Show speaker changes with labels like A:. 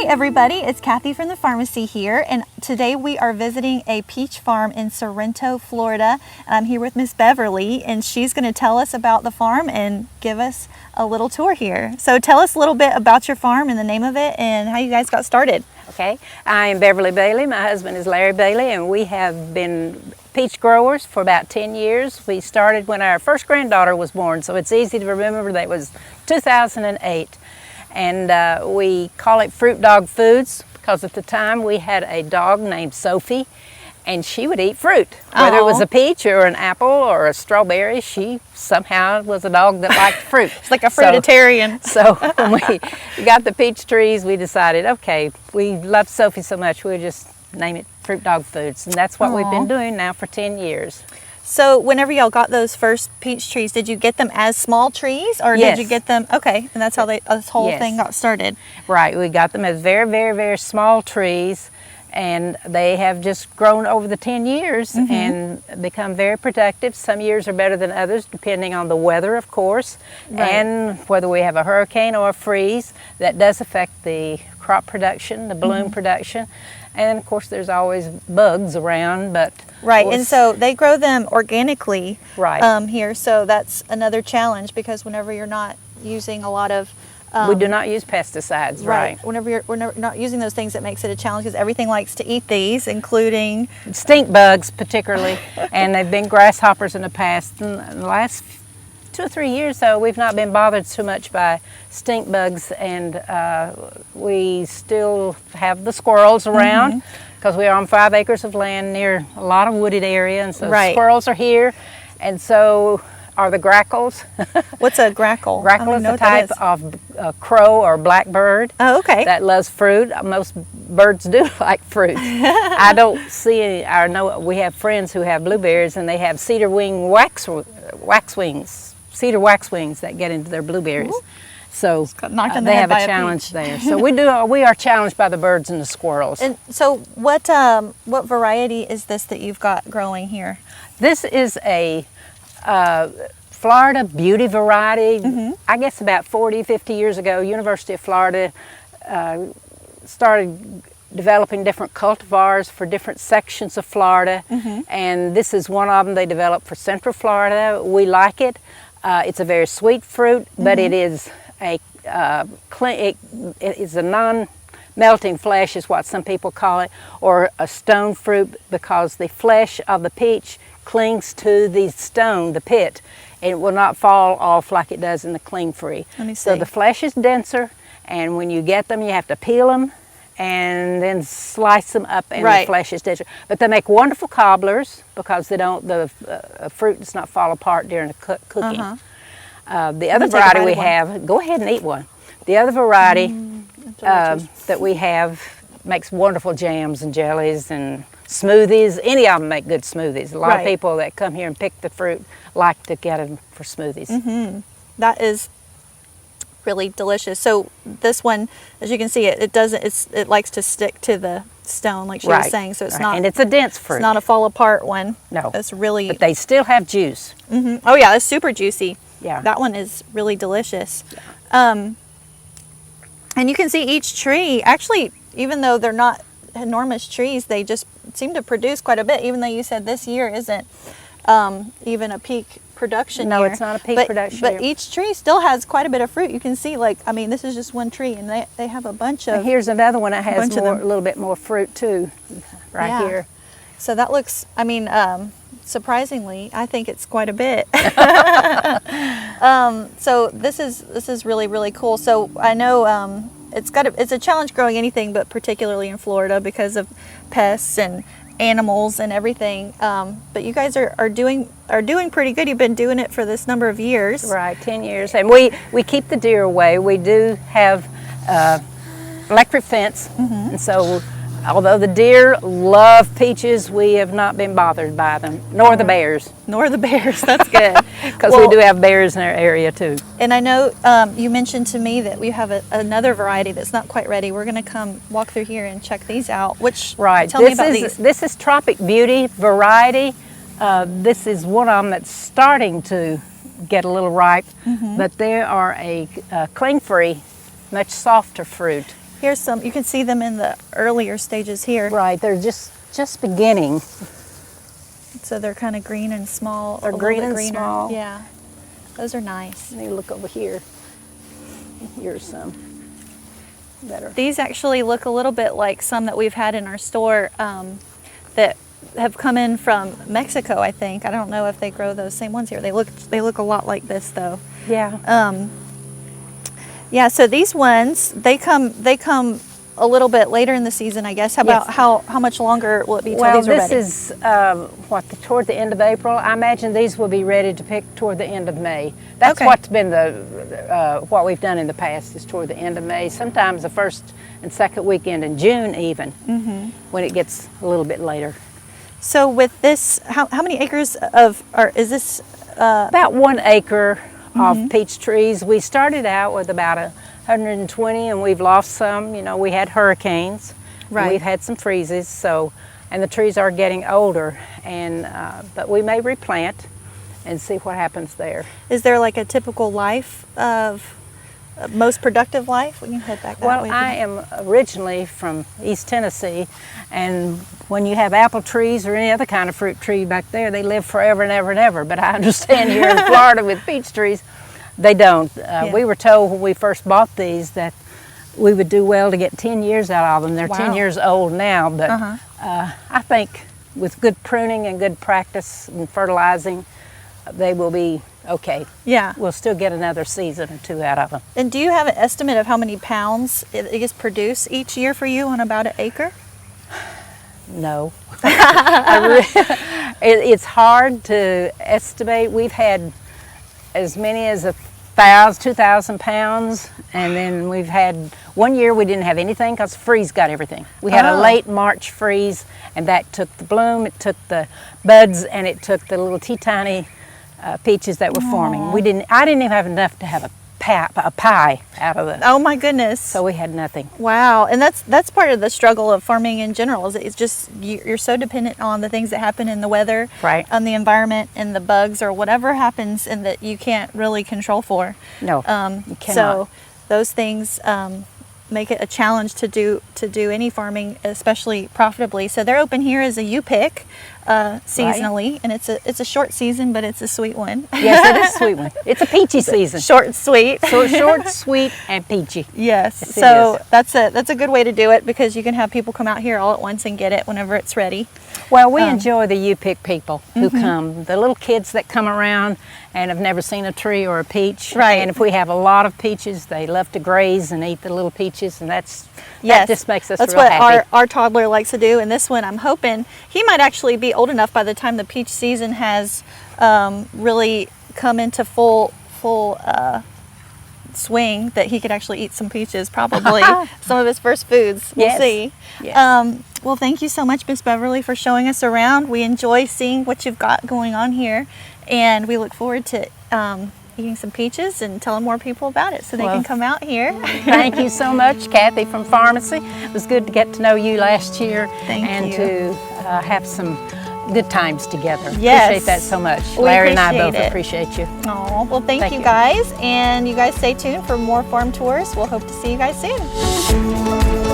A: everybody, it's Kathy from the pharmacy here, and today we are visiting a peach farm in Sorrento, Florida. And I'm here with Miss Beverly, and she's going to tell us about the farm and give us a little tour here. So tell us a little bit about your farm and the name of it and how you guys got started.
B: Okay, I am Beverly Bailey. My husband is Larry Bailey, and we have been peach growers for about 10 years. We started when our first granddaughter was born, so it's easy to remember that was 2008. And we call it Fruit Dog Foods because at the time we had a dog named Sophie, and she would eat fruit. Whether it was a peach or an apple or a strawberry, she somehow was a dog that liked fruit.
A: It's like a fruitarian.
B: So when we got the peach trees, we decided, okay, we love Sophie so much, we'll just name it Fruit Dog Foods. And that's what we've been doing now for 10 years.
A: So whenever y'all got those first peach trees, did you get them as small trees, or
B: Yes.
A: did you get them, okay, and that's how this whole thing got started?
B: Right, we got them as very, very, very small trees, and they have just grown over the 10 years and become very productive. Some years are better than others, depending on the weather, of course, and whether we have a hurricane or a freeze. That does affect the crop production, the bloom production, and of course there's always bugs around, but
A: Right, and so they grow them organically
B: Right.
A: here, so that's another challenge because whenever you're not using a lot of
B: we do not use pesticides, right?
A: Whenever you're not using those things, it makes it a challenge because everything likes to eat these, including
B: Stink bugs particularly, and they've been grasshoppers in the past. In the last 2 or 3 years, though, we've not been bothered so much by stink bugs, and we still have the squirrels around because we are on 5 acres of land near a lot of wooded area, and so squirrels are here, and so are the grackles.
A: What's a grackle?
B: Grackle is a type of crow or blackbird that loves fruit. Most birds do like fruit. I don't see any, I know we have friends who have blueberries and they have cedar waxwings that get into their blueberries. So they have a challenge there. So we are challenged by the birds and the squirrels.
A: And so what variety is this that you've got growing here?
B: This is a Florida beauty variety. I guess about 40, 50 years ago, University of Florida started developing different cultivars for different sections of Florida, and this is one of them they developed for Central Florida. We like it. It's a very sweet fruit, but it is a non-melting flesh is what some people call it, or a stone fruit, because the flesh of the peach clings to the stone, the pit, and it will not fall off like it does in the cling free. So the flesh is denser, and when you get them, you have to peel them and then slice them up, and the flesh is denser. But they make wonderful cobblers because they don't, the fruit does not fall apart during the cooking. The other variety we have, go ahead and eat one. The other variety that we have makes wonderful jams and jellies and smoothies. Any of them make good smoothies. A lot of people that come here and pick the fruit like to get them for smoothies.
A: That is really delicious. So this one, as you can see, it likes to stick to the stone, like she was saying. So it's not,
B: and it's a dense fruit.
A: It's not a fall apart one.
B: No,
A: it's really.
B: But they still have juice.
A: Oh yeah, it's super juicy.
B: Yeah,
A: that one is really delicious. And you can see each tree. Actually, even though they're not enormous trees, they just seem to produce quite a bit. Even though you said this year isn't even a peak production year.
B: No, it's not a peak production year.
A: But each tree still has quite a bit of fruit. You can see, like, I mean, this is just one tree, and they have a bunch of.
B: And here's another one that has a little bit more fruit too, right here.
A: So that looks, I mean, surprisingly, I think it's quite a bit. So this is really, really cool. So I know it's a challenge growing anything, but particularly in Florida because of pests and animals and everything. But you guys are doing pretty good. You've been doing it for this number of years.
B: Right, 10 years. And we keep the deer away. We do have electric fence, and so although the deer love peaches, we have not been bothered by them, nor the bears.
A: Nor the bears, that's good.
B: Because we do have bears in our area too.
A: And I know you mentioned to me that we have another variety that's not quite ready. We're going to come walk through here and check these out. Tell me about these.
B: This is Tropic Beauty variety. This is one of them that's starting to get a little ripe, but they are a cling-free, much softer fruit.
A: Here's some, you can see them in the earlier stages here.
B: Right, they're just beginning.
A: So they're kind of green and small.
B: They're
A: a
B: green
A: little bit
B: and
A: greener.
B: small.
A: Yeah, those are nice.
B: Let me look over here. Here's some better.
A: These actually look a little bit like some that we've had in our store that have come in from Mexico, I think. I don't know if they grow those same ones here. They look a lot like this though.
B: Yeah.
A: Yeah, so these ones, they come a little bit later in the season, I guess. How about how much longer will it be till
B: Well,
A: these are ready?
B: this is toward the end of April. I imagine these will be ready to pick toward the end of May. That's
A: Okay.
B: what's been what we've done in the past is toward the end of May. Sometimes the first and second weekend in June, even when it gets a little bit later.
A: So with this, how many acres of, or is this?
B: About 1 acre of peach trees. We started out with about 120, and we've lost some. You know, we had hurricanes,
A: Right.
B: and we've had some freezes. So, and the trees are getting older, and but we may replant and see what happens there.
A: Is there like a typical life of most productive life? We can head back that
B: Well,
A: way.
B: I am originally from East Tennessee, and when you have apple trees or any other kind of fruit tree back there, they live forever and ever and ever. But I understand here in Florida with peach trees, they don't. We were told when we first bought these that we would do well to get 10 years out of them. They're 10 years old now, but I think with good pruning and good practice and fertilizing, they will be okay.
A: Yeah.
B: We'll still get another season or two out of them.
A: And do you have an estimate of how many pounds it is produced each year for you on about an acre?
B: No. It's hard to estimate. We've had as many as 2,000 pounds, and then we've had one year we didn't have anything because the freeze got everything. We had a late March freeze, and that took the bloom, it took the buds, and it took the little tiny peaches that were forming. I didn't even have enough to have a pie out of it.
A: Oh my goodness.
B: So we had nothing.
A: Wow, and that's part of the struggle of farming in general. Is it's just you're so dependent on the things that happen in the weather,
B: Right.
A: on the environment, and the bugs or whatever happens, and that you can't really control for.
B: No, you cannot.
A: So those things make it a challenge to do any farming, especially profitably. So they're open here as a U-pick seasonally, and it's a short season, but it's a sweet one.
B: Yes, it is a sweet one. It's a peachy season.
A: Short and sweet.
B: So short, sweet, and peachy.
A: Yes.
B: Yes,
A: So
B: it is.
A: that's a good way to do it because you can have people come out here all at once and get it whenever it's ready.
B: Well, we enjoy the U-pick people who come, the little kids that come around and have never seen a tree or a peach.
A: Right.
B: And if we have a lot of peaches, they love to graze and eat the little peaches, and that just makes us
A: That's
B: real
A: what
B: happy.
A: our toddler likes to do. And this one, I'm hoping he might actually be old enough by the time the peach season has really come into full swing that he could actually eat some peaches, probably some of his first foods. We'll
B: Yes.
A: see.
B: Yes.
A: Well, thank you so much, Miss Beverly, for showing us around. We enjoy seeing what you've got going on here, and we look forward to eating some peaches and telling more people about it so they can come out here.
B: Thank you so much, Kathy from Pharmacy. It was good to get to know you last year and to have some good times together.
A: Yes.
B: Appreciate that so much.
A: We
B: Larry and I
A: appreciate
B: both
A: it.
B: appreciate you.
A: Oh, well, thank you
B: you.
A: guys, and you guys stay tuned for more farm tours. We'll hope to see you guys soon.